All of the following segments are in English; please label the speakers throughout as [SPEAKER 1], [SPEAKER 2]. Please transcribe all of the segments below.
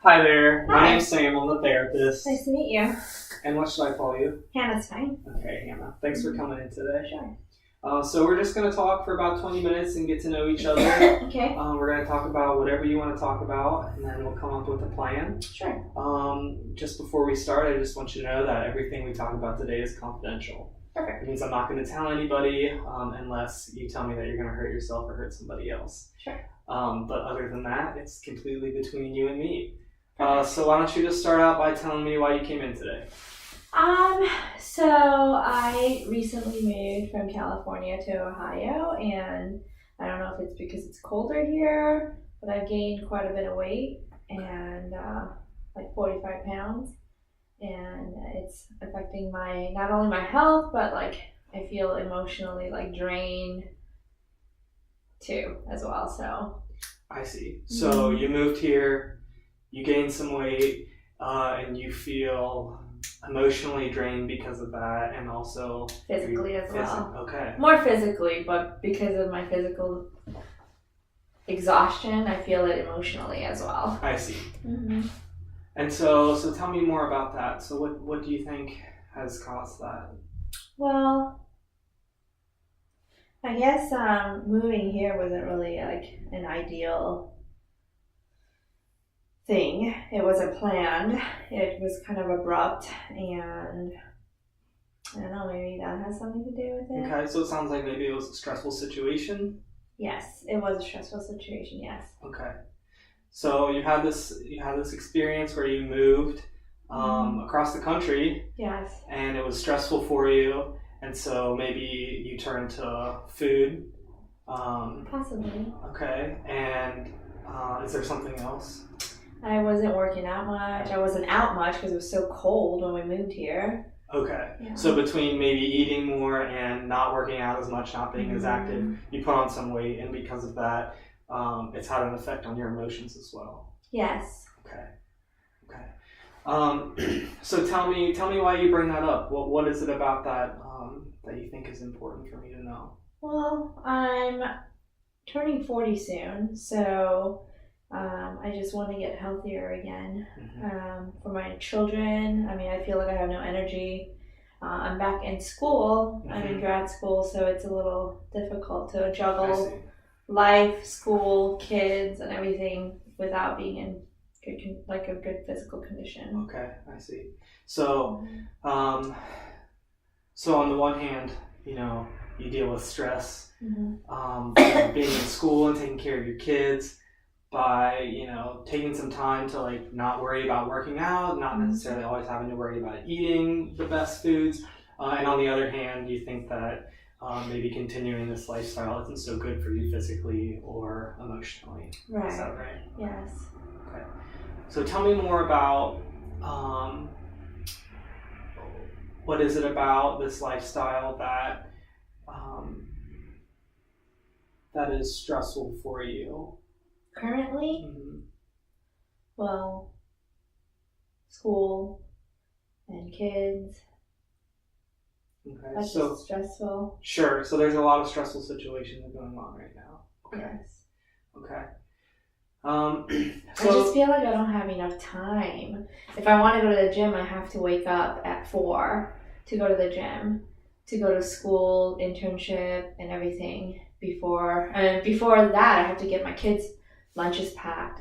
[SPEAKER 1] Hi there, my
[SPEAKER 2] Hi.
[SPEAKER 1] name's Sam, I'm the therapist.
[SPEAKER 2] Nice to meet you.
[SPEAKER 1] And what should I call you?
[SPEAKER 2] Hannah's fine.
[SPEAKER 1] Okay, Hannah. Thanks for coming in today.
[SPEAKER 2] Sure.
[SPEAKER 1] So we're just going to talk for about 20 minutes and get to know each other.
[SPEAKER 2] Okay.
[SPEAKER 1] We're going to talk about whatever you want to talk about, and then we'll come up with a plan.
[SPEAKER 2] Sure.
[SPEAKER 1] Just before we start, I just want you to know that everything we talk about today is confidential.
[SPEAKER 2] Perfect.
[SPEAKER 1] It means I'm not going to tell anybody unless you tell me that you're going to hurt yourself or hurt somebody else.
[SPEAKER 2] Sure.
[SPEAKER 1] But other than that, it's completely between you and me. So why don't you just start out by telling me why you came in today?
[SPEAKER 2] So I recently moved from California to Ohio, and I don't know if it's because it's colder here, but I've gained quite a bit of weight, and like 45 pounds, and it's affecting not only my health, but like I feel emotionally like drained too as well. So
[SPEAKER 1] I see. So you moved here, you gained some weight, and you feel emotionally drained because of that, and also
[SPEAKER 2] physically as well.
[SPEAKER 1] Okay.
[SPEAKER 2] More physically, but because of my physical exhaustion, I feel it emotionally as well.
[SPEAKER 1] I see.
[SPEAKER 2] Mm-hmm.
[SPEAKER 1] And so tell me more about that. So what do you think has caused that?
[SPEAKER 2] Well, I guess moving here wasn't really like an ideal thing. It wasn't planned. It was kind of abrupt, and I don't know, maybe that has something to do with it.
[SPEAKER 1] Okay, so it sounds like maybe it was a stressful situation.
[SPEAKER 2] Yes, it was a stressful situation, yes.
[SPEAKER 1] Okay. So you had this experience where you moved across the country.
[SPEAKER 2] Yes.
[SPEAKER 1] And it was stressful for you, and so maybe you turned to food.
[SPEAKER 2] Possibly.
[SPEAKER 1] Okay, and is there something else?
[SPEAKER 2] I wasn't working out much. I wasn't out much because it was so cold when we moved here.
[SPEAKER 1] Okay,
[SPEAKER 2] Yeah.
[SPEAKER 1] so between maybe eating more and not working out as much, not being as active, you put on some weight, and because of that, it's had an effect on your emotions as well.
[SPEAKER 2] Yes.
[SPEAKER 1] Okay. So tell me why you bring that up. What is it about that that you think is important for me to know?
[SPEAKER 2] Well, I'm turning 40 soon, so I just want to get healthier again. For my children, I mean, I feel like I have no energy. I'm back in school. I'm in grad school, so it's a little difficult to juggle life, school, kids, and everything without being in a good physical condition.
[SPEAKER 1] Okay, I see. So, so on the one hand, you deal with stress, being in school and taking care of your kids by, taking some time to like not worry about working out, not necessarily always having to worry about eating the best foods. And on the other hand, you think that maybe continuing this lifestyle isn't so good for you physically or emotionally.
[SPEAKER 2] Right.
[SPEAKER 1] Is that right?
[SPEAKER 2] Yes.
[SPEAKER 1] Okay. So tell me more about what is it about this lifestyle that that is stressful for you?
[SPEAKER 2] Currently, well, school and kids.
[SPEAKER 1] Okay.
[SPEAKER 2] That's
[SPEAKER 1] So
[SPEAKER 2] just stressful.
[SPEAKER 1] sure. So there's a lot of stressful situations going on right now. Okay.
[SPEAKER 2] Yes.
[SPEAKER 1] Okay.
[SPEAKER 2] I just feel like I don't have enough time. If I want to go to the gym, I have to wake up at 4 to go to the gym, to go to school, internship, and everything. Before that, I have to get my kids' lunches packed,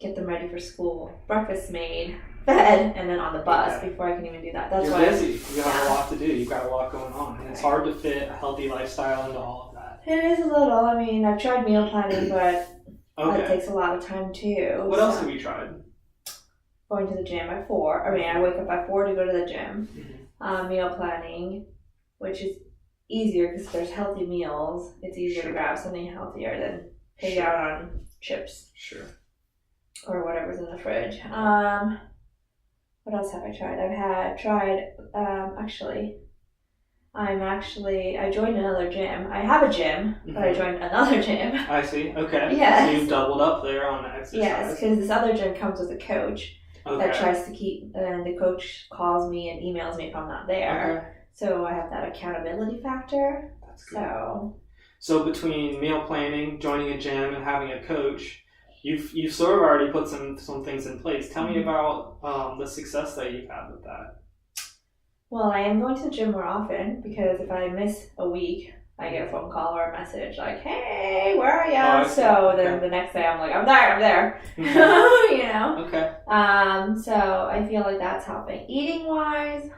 [SPEAKER 2] get them ready for school, breakfast made, fed, and then on the bus before I can even do that. That's
[SPEAKER 1] You're
[SPEAKER 2] why
[SPEAKER 1] busy. You have a lot to do. You've got a lot going on, and it's hard to fit a healthy lifestyle into all of that.
[SPEAKER 2] It is a little. I mean, I've tried meal planning, but that takes a lot of time too.
[SPEAKER 1] What else have you tried?
[SPEAKER 2] Going to the gym at 4. I mean, I wake up at 4 to go to the gym. Meal planning, which is easier because there's healthy meals. It's easier to grab something healthier than pig out on chips. Sure. Or whatever's in the fridge. What else have I tried? I joined another gym. I have a gym, but I joined another gym.
[SPEAKER 1] I see. Okay.
[SPEAKER 2] Yes.
[SPEAKER 1] So you've doubled up there on the exercise.
[SPEAKER 2] Yes, because this other gym comes with a coach that tries to keep, and the coach calls me and emails me if I'm not there. Okay. So I have that accountability factor. That's good. So
[SPEAKER 1] between meal planning, joining a gym, and having a coach, you've sort of already put some things in place. Tell me about the success that you've had with that.
[SPEAKER 2] Well, I am going to the gym more often because if I miss a week, I get a phone call or a message like, "Hey, where are you?"
[SPEAKER 1] Oh,
[SPEAKER 2] so
[SPEAKER 1] okay.
[SPEAKER 2] then the next day I'm like, "I'm there." You know.
[SPEAKER 1] Okay.
[SPEAKER 2] So I feel like that's helping. Eating wise,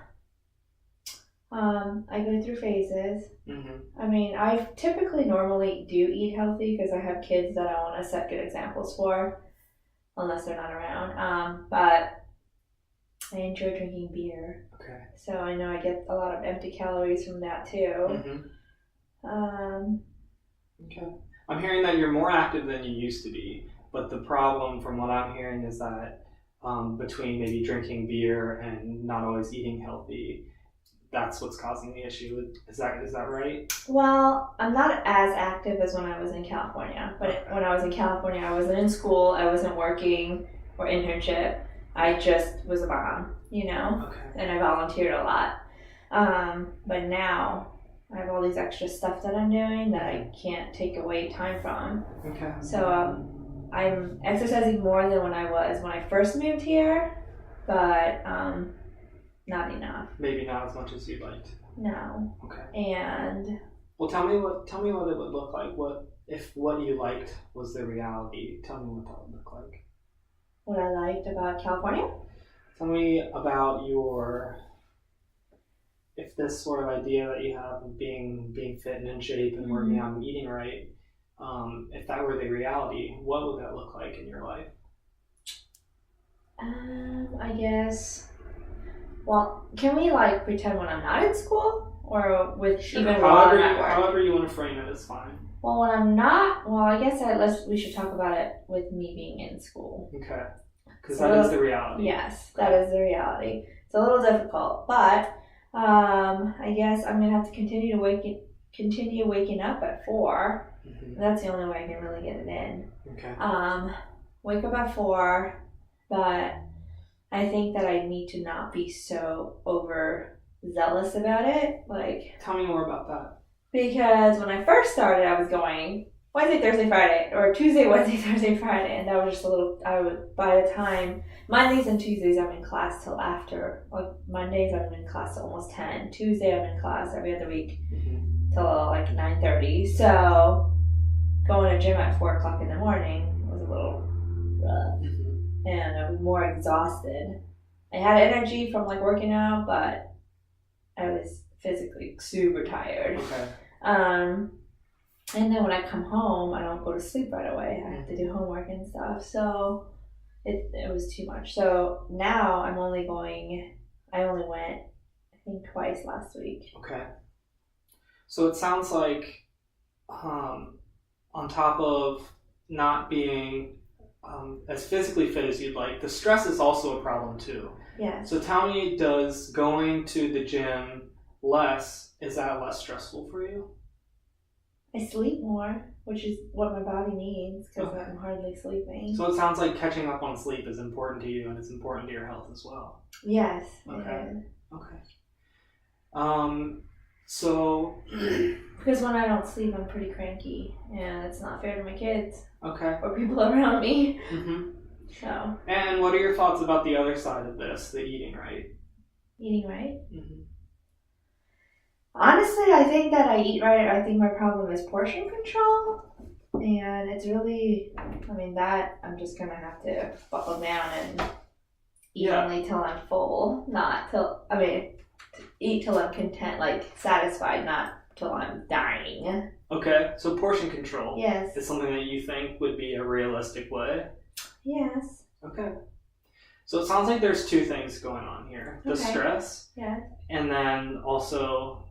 [SPEAKER 2] I go through phases.
[SPEAKER 1] Mm-hmm.
[SPEAKER 2] I mean, I typically normally do eat healthy because I have kids that I want to set good examples for, unless they're not around. But I enjoy drinking beer.
[SPEAKER 1] Okay.
[SPEAKER 2] So I know I get a lot of empty calories from that too.
[SPEAKER 1] Mm-hmm.
[SPEAKER 2] Okay.
[SPEAKER 1] I'm hearing that you're more active than you used to be, but the problem from what I'm hearing is that between maybe drinking beer and not always eating healthy, that's what's causing the issue. Is that right?
[SPEAKER 2] Well, I'm not as active as when I was in California, but when I was in California, I wasn't in school, I wasn't working or internship. I just was a mom,
[SPEAKER 1] Okay.
[SPEAKER 2] and I volunteered a lot. But now I have all these extra stuff that I'm doing that I can't take away time from.
[SPEAKER 1] Okay.
[SPEAKER 2] So I'm exercising more than when I first moved here, but not enough.
[SPEAKER 1] Maybe not as much as you'd like.
[SPEAKER 2] No.
[SPEAKER 1] Okay.
[SPEAKER 2] And
[SPEAKER 1] well, tell me what it would look like. If what you liked was the reality? Tell me what that would look like.
[SPEAKER 2] What I liked about California?
[SPEAKER 1] Tell me about if this sort of idea that you have of being fit and in shape and working out and eating right, if that were the reality, what would that look like in your life?
[SPEAKER 2] I guess. Well, can we pretend when I'm not in school, or with
[SPEAKER 1] Sure.
[SPEAKER 2] even while I'm at work?
[SPEAKER 1] However you want to frame it is fine.
[SPEAKER 2] Well, when I'm not, I guess we should talk about it with me being in school.
[SPEAKER 1] Okay, because that is the reality.
[SPEAKER 2] Yes, that is the reality. It's a little difficult, but I guess I'm gonna have to continue waking up at 4.
[SPEAKER 1] Mm-hmm.
[SPEAKER 2] That's the only way I can really get it in.
[SPEAKER 1] Okay.
[SPEAKER 2] Wake up at 4, but I think that I need to not be so overzealous about it.
[SPEAKER 1] Tell me more about that.
[SPEAKER 2] Because when I first started, I was going Wednesday, Thursday, Friday, or Tuesday, Wednesday, Thursday, Friday, and that was just by the time, Mondays and Tuesdays I'm in class till after, Mondays I'm in class till almost 10, Tuesday I'm in class every other week till 9:30, so going to gym at 4 o'clock in the morning was a little rough, and I was more exhausted. I had energy from working out, but I was physically super tired.
[SPEAKER 1] Okay.
[SPEAKER 2] And then when I come home, I don't go to sleep right away. I have to do homework and stuff. So it was too much. So now I only went, I think, twice last week.
[SPEAKER 1] Okay. So it sounds like on top of not being as physically fit as you'd like, the stress is also a problem too.
[SPEAKER 2] Yeah.
[SPEAKER 1] So tell me, does going to the gym is that less stressful for you?
[SPEAKER 2] I sleep more, which is what my body needs because
[SPEAKER 1] Okay.
[SPEAKER 2] I'm hardly sleeping.
[SPEAKER 1] So it sounds like catching up on sleep is important to you and it's important to your health as well.
[SPEAKER 2] Yes.
[SPEAKER 1] Okay. Okay. So
[SPEAKER 2] because when I don't sleep, I'm pretty cranky, and it's not fair to my kids
[SPEAKER 1] okay.
[SPEAKER 2] or people around me.
[SPEAKER 1] Mm-hmm.
[SPEAKER 2] So.
[SPEAKER 1] And what are your thoughts about the other side of this, the eating right?
[SPEAKER 2] Eating right?
[SPEAKER 1] Mm-hmm.
[SPEAKER 2] Honestly, I think that I eat right. I think my problem is portion control. And it's really, that I'm just going to have to buckle down and eat only till I'm full. Eat till I'm content, satisfied, not till I'm dying.
[SPEAKER 1] Okay, so portion control.
[SPEAKER 2] Yes.
[SPEAKER 1] Is something that you think would be a realistic way?
[SPEAKER 2] Yes.
[SPEAKER 1] Okay. So it sounds like there's two things going on here. The stress.
[SPEAKER 2] Yeah.
[SPEAKER 1] And then also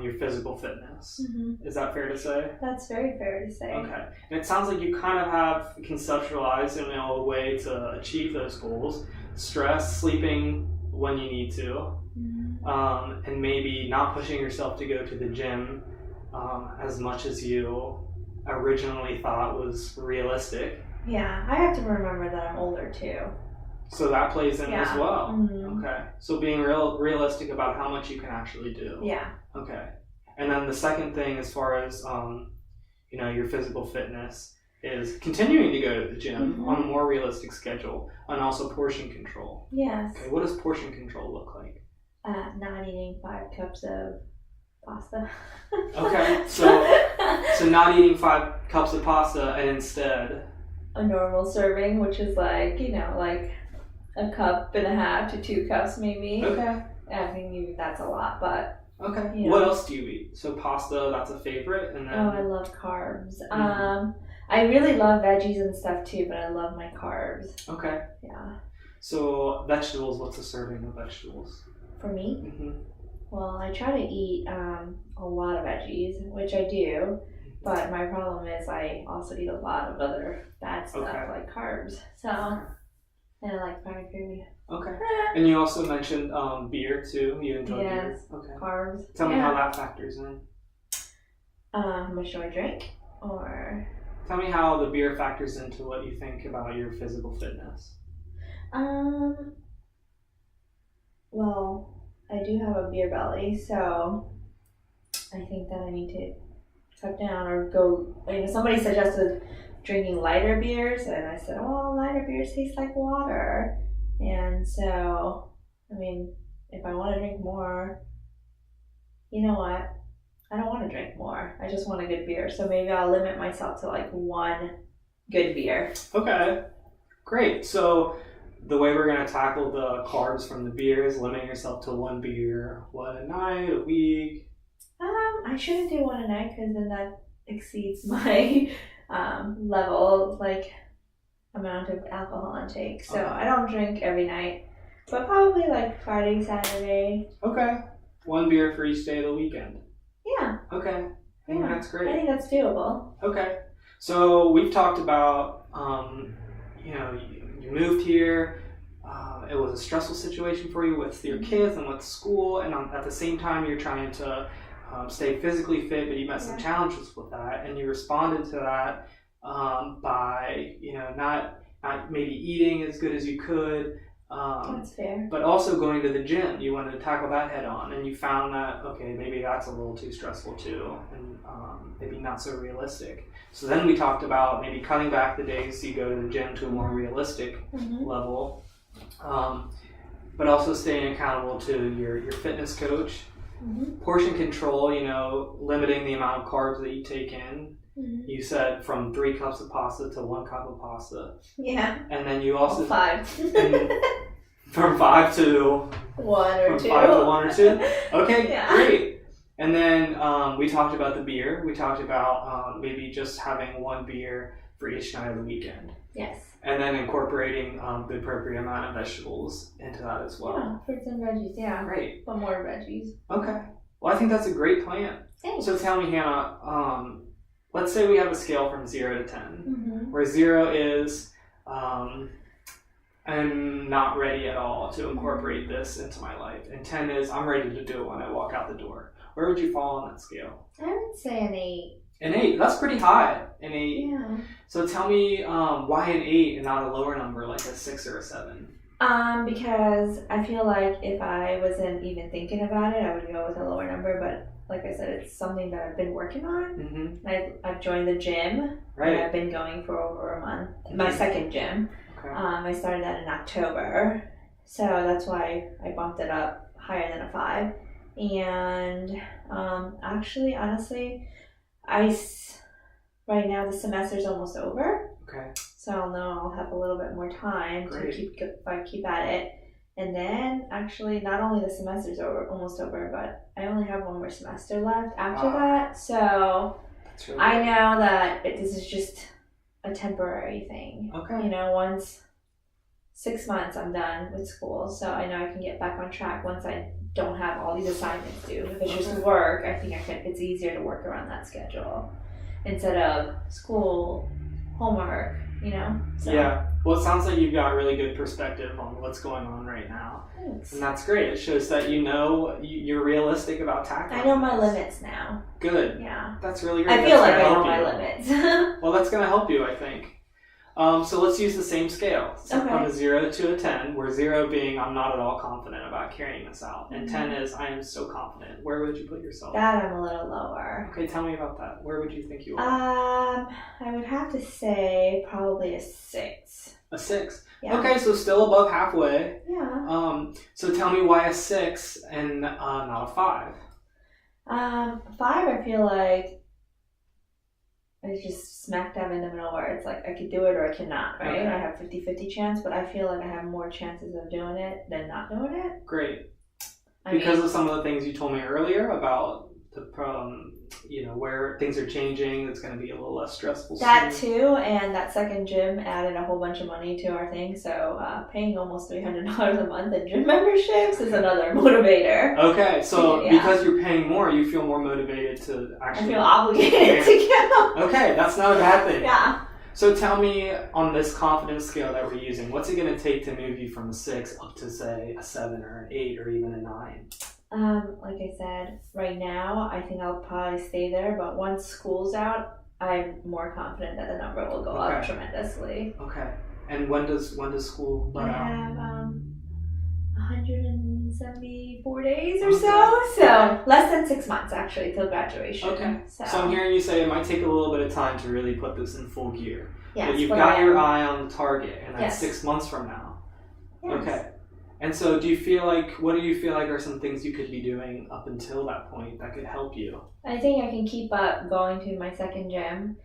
[SPEAKER 1] your physical fitness.
[SPEAKER 2] Mm-hmm.
[SPEAKER 1] Is that fair to say?
[SPEAKER 2] That's very fair to say.
[SPEAKER 1] Okay. And it sounds like you kind of have conceptualized a way to achieve those goals. Stress, sleeping when you need to, and maybe not pushing yourself to go to the gym as much as you originally thought was realistic.
[SPEAKER 2] Yeah, I have to remember that I'm older too.
[SPEAKER 1] So that plays in as well.
[SPEAKER 2] Mm-hmm.
[SPEAKER 1] Okay. So being realistic about how much you can actually do.
[SPEAKER 2] Yeah.
[SPEAKER 1] Okay. And then the second thing, as far as your physical fitness, is continuing to go to the gym on a more realistic schedule, and also portion control.
[SPEAKER 2] Yes.
[SPEAKER 1] Okay, what does portion control look like?
[SPEAKER 2] Not eating 5 cups of pasta.
[SPEAKER 1] Okay, so not eating 5 cups of pasta and instead
[SPEAKER 2] a normal serving, which is like, like a cup and a half to 2 cups maybe.
[SPEAKER 1] Okay.
[SPEAKER 2] I mean, even that's a lot, but
[SPEAKER 1] okay. What else do you eat? So pasta, that's a favorite, and then
[SPEAKER 2] I love carbs. I really love veggies and stuff too, but I love my carbs.
[SPEAKER 1] Okay.
[SPEAKER 2] Yeah.
[SPEAKER 1] So vegetables, what's a serving of vegetables?
[SPEAKER 2] For me?
[SPEAKER 1] Mm-hmm.
[SPEAKER 2] Well, I try to eat a lot of veggies, which I do, but my problem is I also eat a lot of other bad stuff like carbs. So, and I like fried food.
[SPEAKER 1] Okay. And you also mentioned beer too. You enjoy beer? Okay.
[SPEAKER 2] Carbs.
[SPEAKER 1] Tell me how that factors in.
[SPEAKER 2] How much do I drink? Or
[SPEAKER 1] tell me how the beer factors into what you think about your physical fitness.
[SPEAKER 2] Well, I do have a beer belly, so I think that I need to cut down or go. Somebody suggested drinking lighter beers, and I said, "Oh, lighter beers taste like water." And so, I mean, if I want to drink more, you know what? I don't want to drink more. I just want a good beer. So maybe I'll limit myself to like 1 good beer.
[SPEAKER 1] Okay, great. So the way we're going to tackle the carbs from the beer is limiting yourself to 1 beer, what, a night, a week?
[SPEAKER 2] I shouldn't do 1 a night because then that exceeds my level, like amount of alcohol intake. So I don't drink every night, but probably like Friday, Saturday.
[SPEAKER 1] Okay. 1 beer for each day of the weekend.
[SPEAKER 2] Yeah.
[SPEAKER 1] Okay. Yeah, that's great.
[SPEAKER 2] I think that's doable.
[SPEAKER 1] Okay. So we've talked about, you moved here. It was a stressful situation for you with your kids and with school, and at the same time you're trying to stay physically fit, but you met some challenges with that, and you responded to that by not maybe eating as good as you could.
[SPEAKER 2] That's fair.
[SPEAKER 1] But also going to the gym, you wanted to tackle that head on, and you found that maybe that's a little too stressful too, and maybe not so realistic. So then we talked about maybe cutting back the days you go to the gym to a more realistic level, but also staying accountable to your fitness coach. Portion control, limiting the amount of carbs that you take in. You said from 3 cups of pasta to 1 cup of pasta.
[SPEAKER 2] Yeah.
[SPEAKER 1] And then you also
[SPEAKER 2] 5.
[SPEAKER 1] from 5 to
[SPEAKER 2] 1 or 2.
[SPEAKER 1] From 5 to 1 or 2. Okay,
[SPEAKER 2] Yeah.
[SPEAKER 1] great. And then we talked about the beer. We talked about maybe just having 1 beer for each night of the weekend.
[SPEAKER 2] Yes.
[SPEAKER 1] And then incorporating the appropriate amount of vegetables into that as well.
[SPEAKER 2] Yeah, fruits and veggies. Yeah.
[SPEAKER 1] Great.
[SPEAKER 2] But more veggies.
[SPEAKER 1] Okay. Well, I think that's a great plan.
[SPEAKER 2] Thanks.
[SPEAKER 1] So tell me, Hannah, let's say we have a scale from 0 to 10,
[SPEAKER 2] Mm-hmm.
[SPEAKER 1] where 0 is I'm not ready at all to incorporate this into my life, and 10 is I'm ready to do it when I walk out the door. Where would you fall on that scale?
[SPEAKER 2] I would say an 8.
[SPEAKER 1] An 8. That's pretty high. An 8.
[SPEAKER 2] Yeah.
[SPEAKER 1] So tell me why an 8 and not a lower number like a 6 or a 7?
[SPEAKER 2] Because I feel like if I wasn't even thinking about it, I would go with a lower number. But like I said, it's something that I've been working on.
[SPEAKER 1] Mm-hmm.
[SPEAKER 2] I've joined the gym.
[SPEAKER 1] Right.
[SPEAKER 2] And I've been going for over a month. My second gym.
[SPEAKER 1] Okay.
[SPEAKER 2] I started that in October. So that's why I bumped it up higher than a 5. And actually, honestly, right now the semester's almost over.
[SPEAKER 1] Okay.
[SPEAKER 2] So I'll know I'll have a little bit more time to keep at it. And then actually not only the semester's almost over, but I only have 1 more semester left after that. So
[SPEAKER 1] really
[SPEAKER 2] I know that this is just a temporary thing.
[SPEAKER 1] Okay.
[SPEAKER 2] Once 6 months I'm done with school, so I know I can get back on track once I don't have all these assignments due. If it's just work, I think it's easier to work around that schedule instead of school, homework, So.
[SPEAKER 1] Yeah. Well, it sounds like you've got really good perspective on what's going on right now.
[SPEAKER 2] Thanks.
[SPEAKER 1] And that's great. It shows that you're realistic about tackling
[SPEAKER 2] I know my
[SPEAKER 1] this.
[SPEAKER 2] limits now.
[SPEAKER 1] Good.
[SPEAKER 2] Yeah.
[SPEAKER 1] That's really great.
[SPEAKER 2] I feel
[SPEAKER 1] That's
[SPEAKER 2] like I
[SPEAKER 1] gonna
[SPEAKER 2] know my
[SPEAKER 1] help
[SPEAKER 2] limits.
[SPEAKER 1] you. Well, that's going to help you, I think. So let's use the same scale. So
[SPEAKER 2] Okay.
[SPEAKER 1] from a 0 to a 10, where 0 being I'm not at all confident about carrying this out, and 10 is I am so confident. Where would you put yourself?
[SPEAKER 2] That I'm a little lower.
[SPEAKER 1] Okay, tell me about that. Where would you think you are?
[SPEAKER 2] I would have to say probably a 6.
[SPEAKER 1] A 6.
[SPEAKER 2] Yeah.
[SPEAKER 1] Okay, so still above halfway.
[SPEAKER 2] Yeah.
[SPEAKER 1] So tell me why a 6 and not a 5.
[SPEAKER 2] 5, I feel like it's just smack dab in the middle where it's like I could do it or I cannot, right?
[SPEAKER 1] Okay.
[SPEAKER 2] I have 50-50 chance, but I feel like I have more chances of doing it than not doing it.
[SPEAKER 1] Great.
[SPEAKER 2] I
[SPEAKER 1] Because
[SPEAKER 2] mean,
[SPEAKER 1] of some of the things you told me earlier about the where things are changing, it's going to be a little less stressful.
[SPEAKER 2] that
[SPEAKER 1] soon.
[SPEAKER 2] too, and that second gym added a whole bunch of money to our thing, so paying almost $300 a month in gym memberships is another motivator.
[SPEAKER 1] Okay, so
[SPEAKER 2] Yeah.
[SPEAKER 1] because you're paying more, you feel more motivated to
[SPEAKER 2] I
[SPEAKER 1] actually.
[SPEAKER 2] feel obligated to go.
[SPEAKER 1] Okay, that's not a bad thing.
[SPEAKER 2] Yeah.
[SPEAKER 1] So tell me, on this confidence scale that we're using, what's it going to take to move you from a 6 up to, say, a 7 or an 8 or even a 9?
[SPEAKER 2] Like I said, right now I think I'll probably stay there, but once school's out, I'm more confident that the number will go up
[SPEAKER 1] Okay.
[SPEAKER 2] tremendously.
[SPEAKER 1] Okay. And when does school let
[SPEAKER 2] I
[SPEAKER 1] out?
[SPEAKER 2] have 174 days or
[SPEAKER 1] Okay.
[SPEAKER 2] so less than 6 months actually till graduation.
[SPEAKER 1] Okay.
[SPEAKER 2] So
[SPEAKER 1] I'm hearing you say it might take a little bit of time to really put this in full gear.
[SPEAKER 2] yes,
[SPEAKER 1] But you've
[SPEAKER 2] but
[SPEAKER 1] got
[SPEAKER 2] I
[SPEAKER 1] your
[SPEAKER 2] am-
[SPEAKER 1] eye on the target, and that's
[SPEAKER 2] Yes.
[SPEAKER 1] 6 months from now.
[SPEAKER 2] yes.
[SPEAKER 1] Okay. And so what do you feel like are some things you could be doing up until that point that could help you?
[SPEAKER 2] I think I can keep up going to my second gym.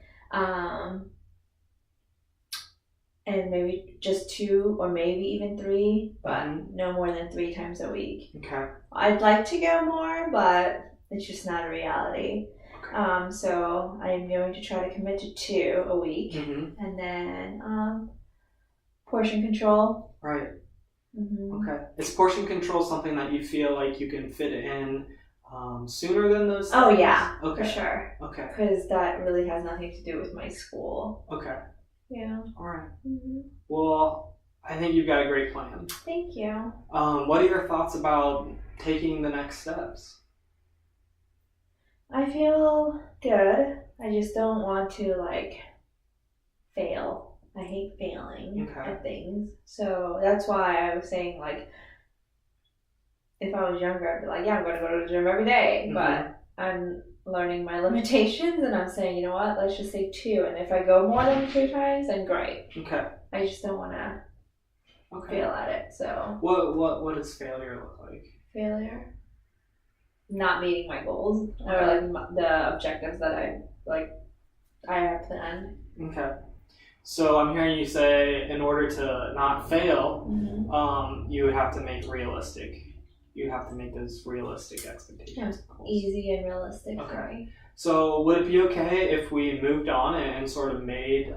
[SPEAKER 2] And maybe just 2 or maybe even 3, but no more than 3 times a week.
[SPEAKER 1] Okay.
[SPEAKER 2] I'd like to go more, but it's just not a reality.
[SPEAKER 1] Okay.
[SPEAKER 2] So I'm going to try to commit to 2 a week,
[SPEAKER 1] Mm-hmm.
[SPEAKER 2] and then portion control.
[SPEAKER 1] Right.
[SPEAKER 2] Mm-hmm.
[SPEAKER 1] Okay. Is portion control something that you feel like you can fit in sooner than those
[SPEAKER 2] Oh
[SPEAKER 1] things?
[SPEAKER 2] yeah,
[SPEAKER 1] Okay.
[SPEAKER 2] for sure.
[SPEAKER 1] Okay.
[SPEAKER 2] Because that really has nothing to do with my school.
[SPEAKER 1] Okay.
[SPEAKER 2] Yeah.
[SPEAKER 1] All right.
[SPEAKER 2] Mm-hmm.
[SPEAKER 1] Well, I think you've got a great plan.
[SPEAKER 2] Thank you.
[SPEAKER 1] What are your thoughts about taking the next steps?
[SPEAKER 2] I feel good. I just don't want to fail. I hate failing
[SPEAKER 1] Okay.
[SPEAKER 2] at things. So that's why I was saying if I was younger, I'd be like, yeah, I'm going to go to the gym every day.
[SPEAKER 1] Mhm.
[SPEAKER 2] But I'm learning my limitations and I'm saying, you know what, let's just say 2. And if I go more than 2 times, then great.
[SPEAKER 1] Okay.
[SPEAKER 2] I just don't want to
[SPEAKER 1] Okay.
[SPEAKER 2] fail at it. So
[SPEAKER 1] What does failure look like?
[SPEAKER 2] failure, not meeting my goals or the objectives that I have planned.
[SPEAKER 1] Okay. So I'm hearing you say in order to not fail,
[SPEAKER 2] Mm-hmm.
[SPEAKER 1] you would have to make realistic. You have to make those realistic expectations.
[SPEAKER 2] Yeah.
[SPEAKER 1] Goals.
[SPEAKER 2] Easy and realistic for
[SPEAKER 1] Okay.
[SPEAKER 2] me.
[SPEAKER 1] So would it be okay if we moved on and sort of made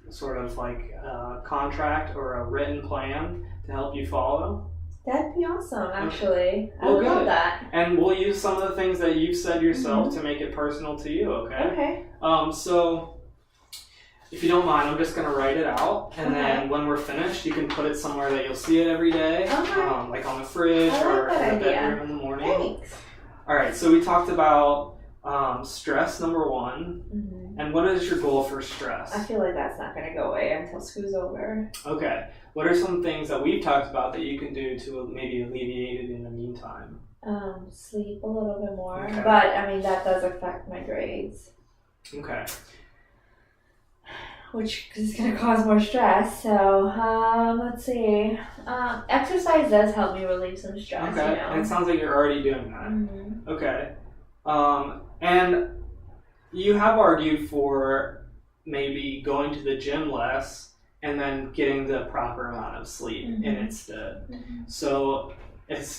[SPEAKER 1] sort of like a contract or a written plan to help you follow?
[SPEAKER 2] That'd be awesome, actually. I
[SPEAKER 1] Well,
[SPEAKER 2] would love
[SPEAKER 1] good.
[SPEAKER 2] that.
[SPEAKER 1] And we'll use some of the things that you've said yourself to make it personal to you, okay?
[SPEAKER 2] Okay.
[SPEAKER 1] So if you don't mind, I'm just going to write it out, and
[SPEAKER 2] Okay.
[SPEAKER 1] then when we're finished, you can put it somewhere that you'll see it every day,
[SPEAKER 2] Okay.
[SPEAKER 1] like on the fridge
[SPEAKER 2] I like
[SPEAKER 1] or
[SPEAKER 2] that
[SPEAKER 1] in the
[SPEAKER 2] idea.
[SPEAKER 1] bedroom in the morning.
[SPEAKER 2] Thanks.
[SPEAKER 1] All right, so we talked about stress, number 1.
[SPEAKER 2] Mm-hmm.
[SPEAKER 1] And what is your goal for stress?
[SPEAKER 2] I feel like that's not going to go away until school's over.
[SPEAKER 1] Okay. What are some things that we've talked about that you can do to maybe alleviate it in the meantime?
[SPEAKER 2] Sleep a little bit more.
[SPEAKER 1] Okay.
[SPEAKER 2] But, I mean, that does affect my grades,
[SPEAKER 1] Okay.
[SPEAKER 2] which is going to cause more stress. So, let's see. Exercise does help me relieve some stress,
[SPEAKER 1] Okay.
[SPEAKER 2] you know.
[SPEAKER 1] And it sounds like you're already doing that.
[SPEAKER 2] Mhm.
[SPEAKER 1] Okay. And you have argued for maybe going to the gym less and then getting the proper amount of sleep in
[SPEAKER 2] Mhm.
[SPEAKER 1] its stead.
[SPEAKER 2] Mhm.
[SPEAKER 1] So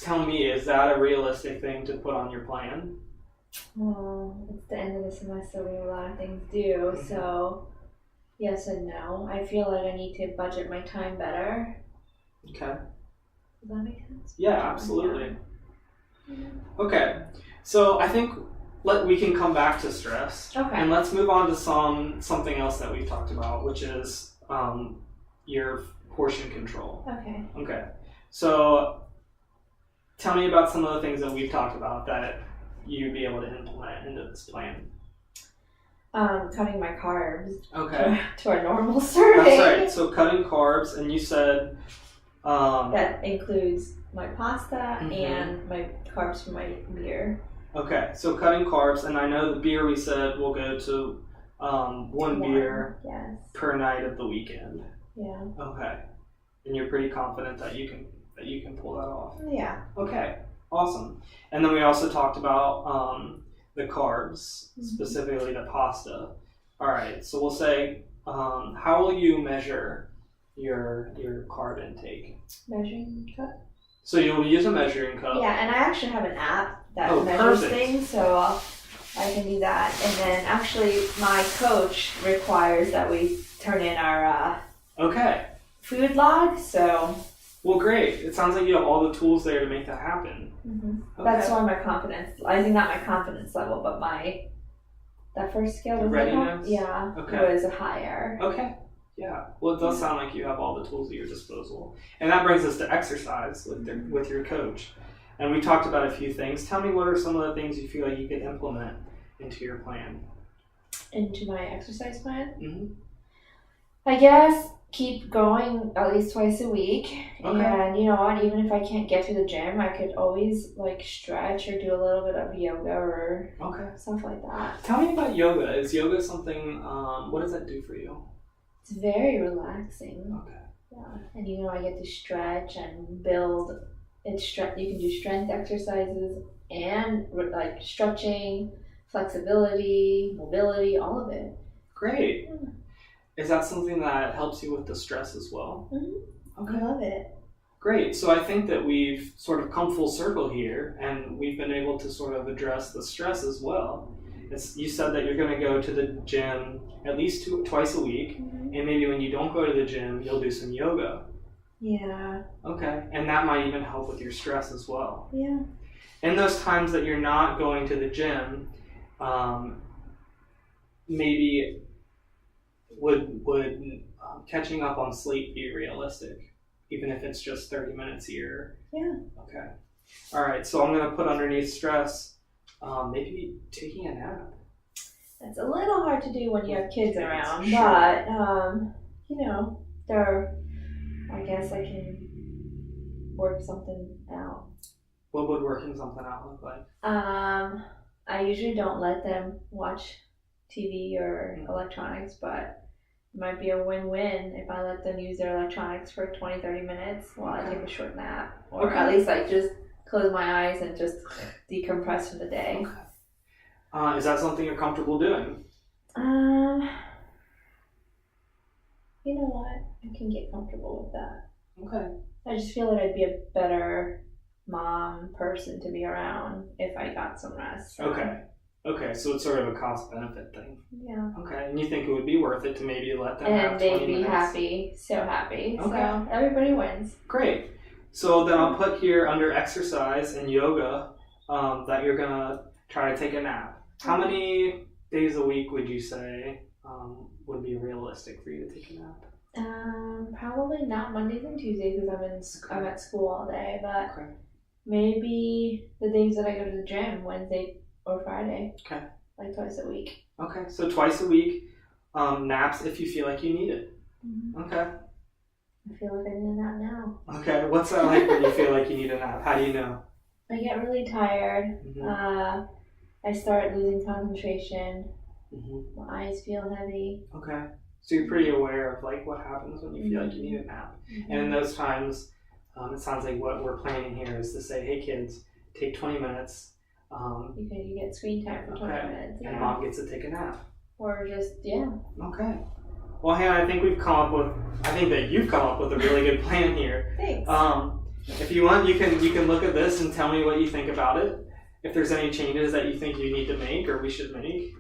[SPEAKER 1] tell me, is that a realistic thing to put on your plan?
[SPEAKER 2] Well, it's the end of the semester. We have a lot of things due,
[SPEAKER 1] Mhm.
[SPEAKER 2] so yes and no. I feel like I need to budget my time better.
[SPEAKER 1] Okay.
[SPEAKER 2] Does that make sense?
[SPEAKER 1] Yeah, absolutely.
[SPEAKER 2] Yeah.
[SPEAKER 1] Okay. So I think we can come back to stress.
[SPEAKER 2] Okay.
[SPEAKER 1] And let's move on to something else that we've talked about, which is your portion control.
[SPEAKER 2] Okay.
[SPEAKER 1] Okay. So tell me about some of the things that we've talked about that you'd be able to implement into this plan.
[SPEAKER 2] Cutting my carbs
[SPEAKER 1] Okay.
[SPEAKER 2] to a normal serving.
[SPEAKER 1] That's right. So cutting carbs, and you said
[SPEAKER 2] that includes my pasta and my carbs from my beer.
[SPEAKER 1] Okay, so cutting carbs, and I know the beer we said will go to one beer per night of the weekend.
[SPEAKER 2] Yeah.
[SPEAKER 1] Okay, and you're pretty confident that you can pull that off.
[SPEAKER 2] Yeah.
[SPEAKER 1] Okay, awesome. And then we also talked about the carbs, specifically the pasta. All right, so we'll say, how will you measure your carb intake?
[SPEAKER 2] Measuring cup.
[SPEAKER 1] So you'll use a measuring cup.
[SPEAKER 2] Yeah, and I actually have an app that measures things, so I can do that. And then actually, my coach requires that we turn in our food log. So.
[SPEAKER 1] Well, great. It sounds like you have all the tools there to make that happen.
[SPEAKER 2] Okay. That's why my confidence. I think not my confidence level, but that first skill was
[SPEAKER 1] readiness.
[SPEAKER 2] Was higher.
[SPEAKER 1] Okay. Yeah. Well, it does sound like you have all the tools at your disposal. And that brings us to exercise with your coach. And we talked about a few things. Tell me, what are some of the things you feel like you could implement into your plan?
[SPEAKER 2] Into my exercise plan?
[SPEAKER 1] Mm-hmm.
[SPEAKER 2] I guess keep going at least twice a week.
[SPEAKER 1] Okay.
[SPEAKER 2] And you know what? Even if I can't get to the gym, I could always stretch or do a little bit of yoga or stuff like that.
[SPEAKER 1] Tell me about yoga. Is yoga something, what does that do for you?
[SPEAKER 2] It's very relaxing.
[SPEAKER 1] Okay.
[SPEAKER 2] Yeah, and I get to stretch and build. You can do strength exercises and stretching, flexibility, mobility, all of it.
[SPEAKER 1] Great. Is that something that helps you with the stress as well?
[SPEAKER 2] Mm-hmm.
[SPEAKER 1] Okay.
[SPEAKER 2] I love it.
[SPEAKER 1] Great. So I think that we've sort of come full circle here, and we've been able to sort of address the stress as well. You said that you're going to go to the gym at least twice a week, and maybe when you don't go to the gym, you'll do some yoga.
[SPEAKER 2] Yeah.
[SPEAKER 1] Okay. And that might even help with your stress as well.
[SPEAKER 2] Yeah.
[SPEAKER 1] In those times that you're not going to the gym, maybe would catching up on sleep be realistic, even if it's just 30 minutes a year?
[SPEAKER 2] Yeah.
[SPEAKER 1] Okay. All right. So I'm going to put underneath stress, maybe taking a nap.
[SPEAKER 2] That's a little hard to do when you have kids around,
[SPEAKER 1] sure.
[SPEAKER 2] But I guess I can work something out.
[SPEAKER 1] What would working something out look like?
[SPEAKER 2] I usually don't let them watch TV or electronics, but it might be a win-win if I let them use their electronics for 20-30 minutes while I take a short nap. Or at least just close my eyes and just decompress for the day.
[SPEAKER 1] Okay. Is that something you're comfortable doing?
[SPEAKER 2] You know what? I can get comfortable with that.
[SPEAKER 1] Okay.
[SPEAKER 2] I just feel that I'd be a better mom person to be around if I got some rest. So.
[SPEAKER 1] Okay, so it's sort of a cost-benefit thing.
[SPEAKER 2] Yeah.
[SPEAKER 1] Okay, and you think it would be worth it to maybe let them
[SPEAKER 2] have 20
[SPEAKER 1] minutes?
[SPEAKER 2] And they'd be happy, so happy.
[SPEAKER 1] Okay.
[SPEAKER 2] So everybody wins.
[SPEAKER 1] Great. So then I'll put here under exercise and yoga that you're going to try to take a nap. How many days a week would you say would be realistic for you to take a nap?
[SPEAKER 2] Probably not Mondays and Tuesdays because I'm at school all day, but maybe the days that I go to the gym, Wednesday or Friday.
[SPEAKER 1] Okay.
[SPEAKER 2] Twice a week.
[SPEAKER 1] Okay, so twice a week, naps if you feel like you need it.
[SPEAKER 2] Mm-hmm.
[SPEAKER 1] Okay.
[SPEAKER 2] I feel like I need a nap now.
[SPEAKER 1] Okay, what's that like when you feel like you need a nap? How do you know?
[SPEAKER 2] I get really tired.
[SPEAKER 1] Mm-hmm.
[SPEAKER 2] I start losing concentration.
[SPEAKER 1] Mm-hmm.
[SPEAKER 2] My eyes feel heavy.
[SPEAKER 1] Okay. So you're pretty aware of what happens when you feel like you need a nap. Mm-hmm. And in those times, it sounds like what we're planning here is to say, hey kids, take 20 minutes.
[SPEAKER 2] You get screen time for 20 minutes. Yeah.
[SPEAKER 1] And mom gets to take a nap.
[SPEAKER 2] Or just,
[SPEAKER 1] Okay. Well, Hannah, I think that you've come up with a really good plan here.
[SPEAKER 2] Thanks.
[SPEAKER 1] If you want, you can look at this and tell me what you think about it. If there's any changes that you think you need to make or we should make.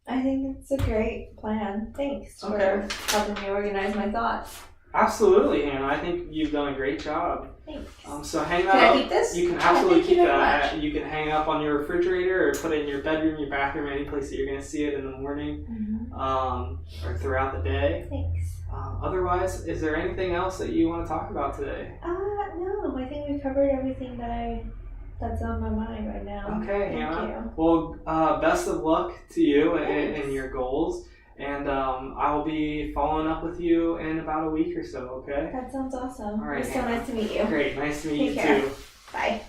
[SPEAKER 2] I think it's a great plan. Thanks for helping me organize my thoughts.
[SPEAKER 1] Absolutely, Hannah. I think you've done a great job.
[SPEAKER 2] Thanks.
[SPEAKER 1] So hang that
[SPEAKER 2] Can
[SPEAKER 1] up.
[SPEAKER 2] I keep this?
[SPEAKER 1] You can absolutely keep that.
[SPEAKER 2] Much.
[SPEAKER 1] You can hang up on your refrigerator or put it in your bedroom, your bathroom, any place that you're going to see it in the morning or throughout the day.
[SPEAKER 2] Thanks.
[SPEAKER 1] Otherwise, is there anything else that you want to talk about today?
[SPEAKER 2] No. I think we covered everything that I that's on my mind right now.
[SPEAKER 1] Okay,
[SPEAKER 2] Thank
[SPEAKER 1] Hannah.
[SPEAKER 2] you.
[SPEAKER 1] Well, best of luck to you
[SPEAKER 2] Thanks.
[SPEAKER 1] and your goals. And I will be following up with you in about a week or so, okay?
[SPEAKER 2] That sounds awesome.
[SPEAKER 1] All right,
[SPEAKER 2] It was so
[SPEAKER 1] Hannah.
[SPEAKER 2] nice to meet you.
[SPEAKER 1] Great. Nice to meet you
[SPEAKER 2] Take care.
[SPEAKER 1] too.
[SPEAKER 2] Bye.